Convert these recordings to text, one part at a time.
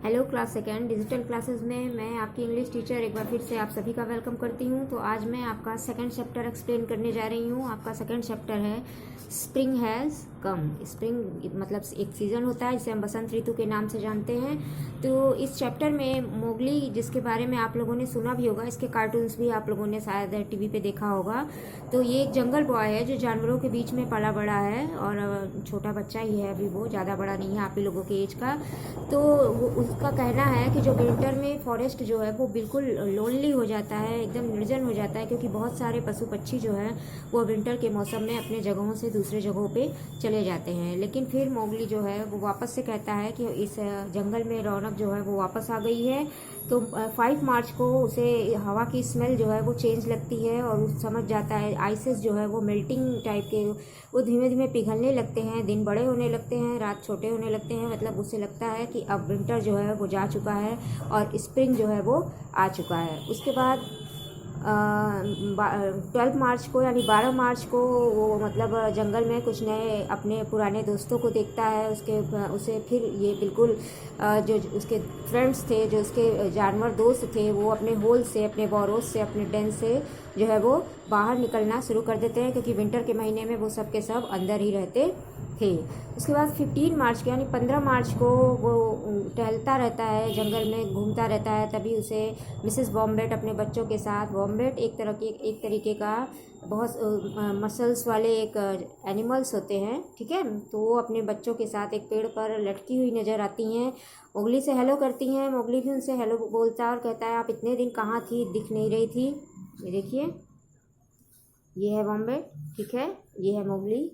Hello class second digital classes में मैं आपकी इंग्लिश टीचर एक बार फिर से आप सभी का वेलकम करती हूँ। तो आज मैं आपका सेकंड चैप्टर एक्सप्लेन करने जा रही हूँ। आपका सेकंड चैप्टर है स्प्रिंग हैज़ कम। स्प्रिंग मतलब एक सीज़न होता है जिसे हम बसंत ऋतु के नाम से जानते हैं। तो इस चैप्टर में मोगली, जिसके बारे में आप लोगों ने सुना भी होगा, इसके कार्टून्स भी आप लोगों ने शायद टीवी पे देखा होगा। तो ये एक जंगल बॉय है जो जानवरों के बीच में पला बड़ा है और छोटा बच्चा ही है अभी, वो ज़्यादा बड़ा नहीं है आप ही लोगों के एज का। तो उसका कहना है कि जो विंटर में फॉरेस्ट जो है वो बिल्कुल लोनली हो जाता है, एकदम निर्जन हो जाता है, क्योंकि बहुत सारे पशु पक्षी जो है वो विंटर के मौसम में अपने जगहों से दूसरे जगहों पे चले जाते हैं। लेकिन फिर मोगली जो है वो वापस से कहता है कि इस जंगल में रौनक जो है वो वापस आ गई है। तो 5 मार्च को उसे हवा की स्मेल जो है वो चेंज लगती है और वो समझ जाता है आइसेस जो है वो मेल्टिंग टाइप के, वो धीमे धीमे पिघलने लगते हैं, दिन बड़े होने लगते हैं, रात छोटे होने लगते हैं। मतलब उसे लगता है कि अब विंटर जो है वो जा चुका है और स्प्रिंग जो है वो आ चुका है। उसके बाद 12 मार्च को यानी 12 मार्च को वो मतलब जंगल में कुछ नए अपने पुराने दोस्तों को देखता है। उसे फिर ये बिल्कुल जो उसके फ्रेंड्स थे, जो उसके जानवर दोस्त थे, वो अपने होल से, अपने बोरोस से, अपने डेन से जो है वो बाहर निकलना शुरू कर देते हैं, क्योंकि विंटर के महीने में वो सब के सब अंदर ही रहते थे। उसके बाद 15 मार्च को यानी 15 मार्च को वो टहलता रहता है, जंगल में घूमता रहता है। तभी उसे मिसेस वॉम्बेट अपने बच्चों के साथ, वॉम्बेट एक तरीके का बहुत मसल्स वाले एक एनिमल्स होते हैं, ठीक है। तो वो अपने बच्चों के साथ एक पेड़ पर लटकी हुई नज़र आती हैं, मोगली से हेलो करती हैं। मोगली भी उनसे हेलो बोलता है और कहता है आप इतने दिन कहाँ थी, दिख नहीं रही थी। ये देखिए, ये है वॉम्बेट, ठीक है, ये है मोगली।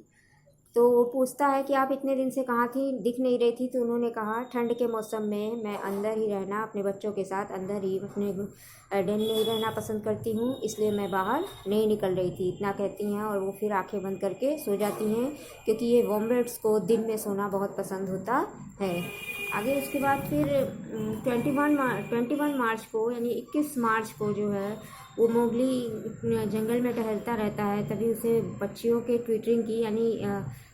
तो वो पूछता है कि आप इतने दिन से कहाँ थी, दिख नहीं रही थी। तो उन्होंने कहा ठंड के मौसम में मैं अंदर ही रहना, अपने बच्चों के साथ अंदर ही अपने डेन में ही रहना पसंद करती हूँ, इसलिए मैं बाहर नहीं निकल रही थी। इतना कहती हैं और वो फिर आंखें बंद करके सो जाती हैं, क्योंकि ये वॉम्बेट्स को दिन में सोना बहुत पसंद होता है। आगे उसके बाद फिर 21 मार्च को यानी 21 मार्च को जो है वो मोगली जंगल में टहलता रहता है। तभी उसे पक्षियों के ट्विटरिंग की यानी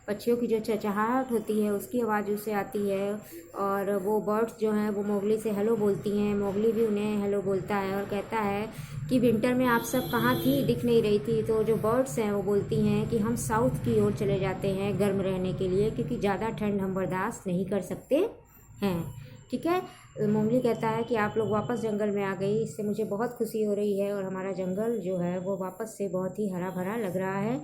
पक्षियों की जो चहचहाहट होती है उसकी आवाज़ उसे आती है, और वो बर्ड्स जो हैं वो मोगली से हेलो बोलती हैं। मोगली भी उन्हें हेलो बोलता है और कहता है कि विंटर में आप सब कहाँ थी, दिख नहीं रही थी। तो जो बर्ड्स हैं वो बोलती हैं कि हम साउथ की ओर चले जाते हैं गर्म रहने के लिए, क्योंकि ज़्यादा ठंड हम बर्दाश्त नहीं कर सकते हैं, ठीक है। मोगली कहता है कि आप लोग वापस जंगल में आ गई, इससे मुझे बहुत खुशी हो रही है और हमारा जंगल जो है वो वापस से बहुत ही हरा भरा लग रहा है।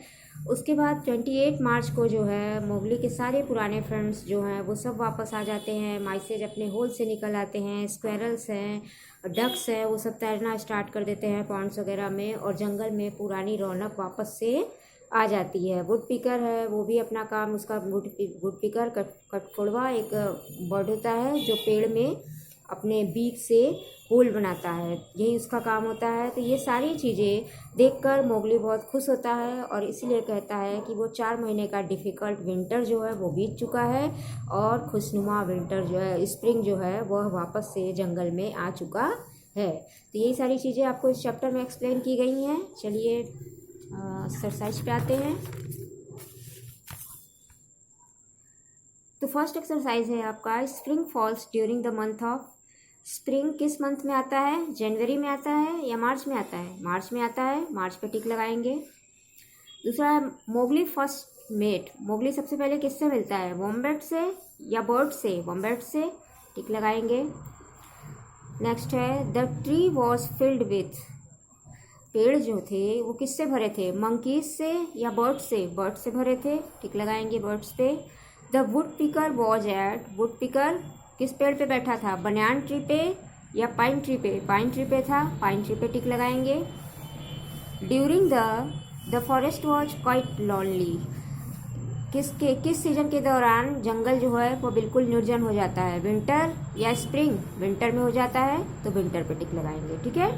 उसके बाद 28 मार्च को जो है मोगली के सारे पुराने फ्रेंड्स जो हैं वो सब वापस आ जाते हैं, माइसेज अपने होल से निकल आते हैं, स्क्वेरल्स हैं, डक्स हैं, वो सब तैरना स्टार्ट कर देते हैं पॉन्ड्स वगैरह में, और जंगल में पुरानी रौनक वापस से आ जाती है। वुड पिकर है, वो भी अपना काम, उसका वुड पिकर कटफोड़वा एक बर्ड होता है जो पेड़ में अपने बीक से होल बनाता है, यही उसका काम होता है। तो ये सारी चीज़ें देखकर मोगली बहुत खुश होता है और इसलिए कहता है कि वो 4 महीने का डिफ़िकल्ट विंटर जो है वो बीत चुका है और खुशनुमा विंटर जो है, स्प्रिंग जो है वह वापस से जंगल में आ चुका है। तो यही सारी चीज़ें आपको इस चैप्टर में एक्सप्लेन की गई हैं। चलिए एक्सरसाइज पे आते हैं। तो फर्स्ट एक्सरसाइज है आपका spring falls during the month of. Spring किस मंथ में आता है, जनवरी में आता है या मार्च में आता है? मार्च में आता है, मार्च पे टिक लगाएंगे। दूसरा है मोगली फर्स्ट मेट। मोगली सबसे पहले किससे मिलता है, वॉम्बेट से या बर्ड से? वॉम्बेट से, टिक लगाएंगे। नेक्स्ट है the tree was filled with. पेड़ जो थे वो किससे भरे थे, मंकीज से या बर्ड से? बर्ड से भरे थे, टिक लगाएंगे बर्ड्स पे। The wood picker was at. Would picker किस पेड़ पे बैठा था, बनियान ट्री पे या पाइन ट्री पे? पाइन ट्री पे था, पाइन ट्री पे टिक लगाएंगे। During the forest was quite lonely. किस सीजन के दौरान जंगल जो है वो बिल्कुल निर्जन हो जाता है, विंटर या स्प्रिंग? विंटर में हो जाता है, तो विंटर पे टिक लगाएंगे, ठीक है।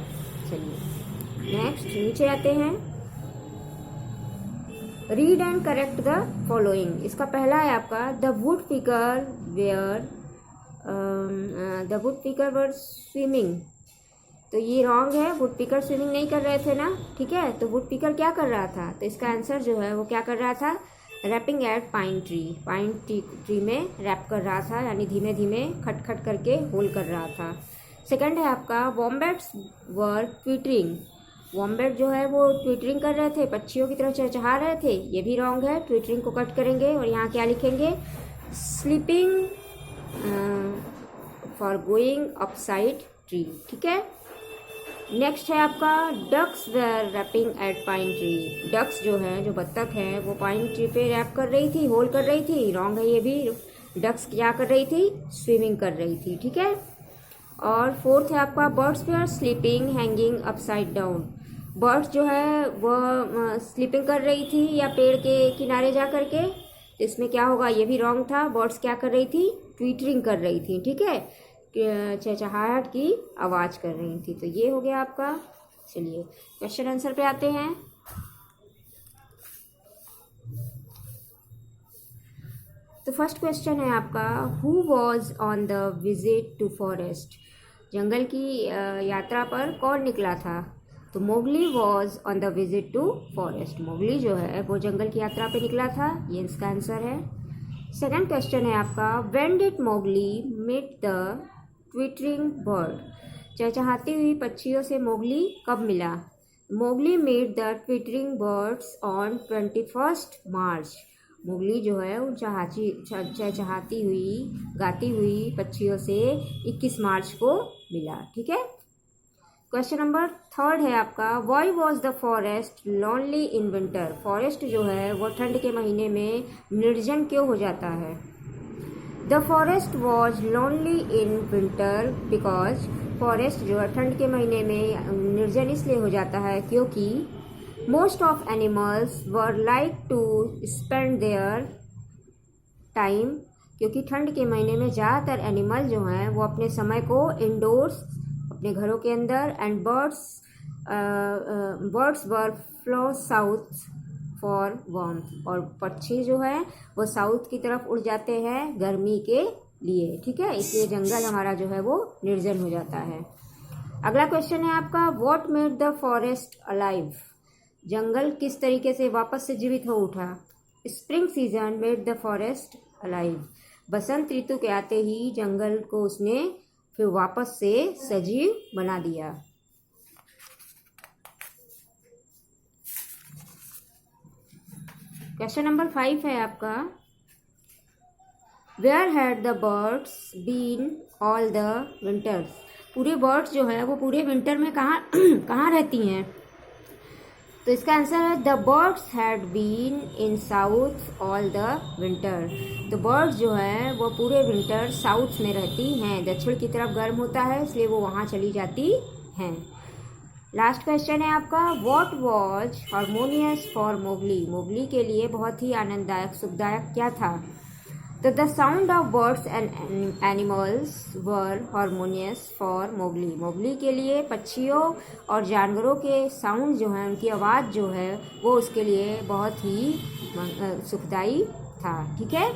चलिए नेक्स्ट नीचे आते हैं। Read and correct the following. इसका पहला है आपका the wood picker were swimming. तो ये रॉन्ग है, वुड पिकर स्विमिंग नहीं कर रहे थे ना, ठीक है। तो वुड पिकर क्या कर रहा था, तो इसका आंसर जो है वो क्या कर रहा था, रैपिंग एट पाइन ट्री में रैप कर रहा था, यानी धीमे धीमे खट खट करके होल कर रहा था। सेकंड है आपका वॉम्बैट्स वर ट्विटरिंग। वॉम्बैट जो है वो ट्विटरिंग कर रहे थे, पक्षियों की तरफ चहचहा रहे थे, ये भी रॉन्ग है। ट्विटरिंग को कट करेंगे और यहाँ क्या लिखेंगे, sleeping for going upside tree, ठीक है। नेक्स्ट है आपका ducks were wrapping at pine tree. Ducks जो है, जो बत्तख है, वो पाइन ट्री पे रैप कर रही थी, होल कर रही थी, रॉन्ग है ये भी। डक्स क्या कर रही थी, स्विमिंग कर रही थी, ठीक है। और फोर्थ है आपका birds were sleeping hanging upside down. Birds जो है वह स्लीपिंग कर रही थी या पेड़ के किनारे जा करके, तो इसमें क्या होगा, ये भी रॉन्ग था। बर्ड्स क्या कर रही थी, ट्वीटरिंग कर रही थी, ठीक है, चहचहाहट की आवाज़ कर रही थी। तो ये हो गया आपका। चलिए क्वेश्चन आंसर पे आते हैं। तो फर्स्ट क्वेश्चन है आपका, who was on the visit to forest. जंगल की यात्रा पर कौन निकला था। तो Mowgli was on the visit to forest. Mowgli जो है वो जंगल की यात्रा पे निकला था, ये इसका आंसर है। सेकंड क्वेश्चन है आपका, when did Mowgli meet the twittering bird. चहचहाती हुई पक्षियों से मोगली कब मिला। Mowgli meet the twittering birds on 21 March. Mowgli जो है उन चहचहाती हुई गाती हुई पक्षियों से 21 मार्च को मिला, ठीक है। क्वेश्चन नंबर थर्ड है आपका, why was the forest lonely in winter. Forest जो है वो ठंड के महीने में निर्जन क्यों हो जाता है। The forest was lonely in winter because. Forest जो है ठंड के महीने में निर्जन इसलिए हो जाता है क्योंकि most of animals were like to spend their time. क्योंकि ठंड के महीने में ज़्यादातर एनिमल जो हैं वो अपने समय को इंडोर्स, अपने घरों के अंदर, and birds were flow south for warmth. और पक्षी जो है वो साउथ की तरफ उड़ जाते हैं गर्मी के लिए, ठीक है। इसलिए जंगल हमारा जो है वो निर्जन हो जाता है। अगला क्वेश्चन है आपका, what made the forest alive. जंगल किस तरीके से वापस से जीवित हो उठा। Spring season made the forest alive. बसंत ऋतु के आते ही जंगल को उसने फिर वापस से सजीव बना दिया। क्वेश्चन नंबर 5 है आपका, where had the birds been all the winters. पूरे बर्ड्स जो है वो पूरे विंटर में कहाँ कहाँ रहती हैं। तो इसका आंसर है, the birds had been in south all the winter. तो बर्ड्स जो है वो पूरे विंटर साउथ में रहती हैं, दक्षिण की तरफ गर्म होता है इसलिए वो वहाँ चली जाती हैं। लास्ट क्वेश्चन है आपका, what was harmonious for Mowgli. Mowgli के लिए बहुत ही आनंददायक सुखदायक क्या था। तो the sound of birds and animals were harmonious for Mowgli. Mowgli के लिए पक्षियों और जानवरों के साउंड जो हैं, उनकी आवाज़ जो है वो उसके लिए बहुत ही सुखदायी था, ठीक है।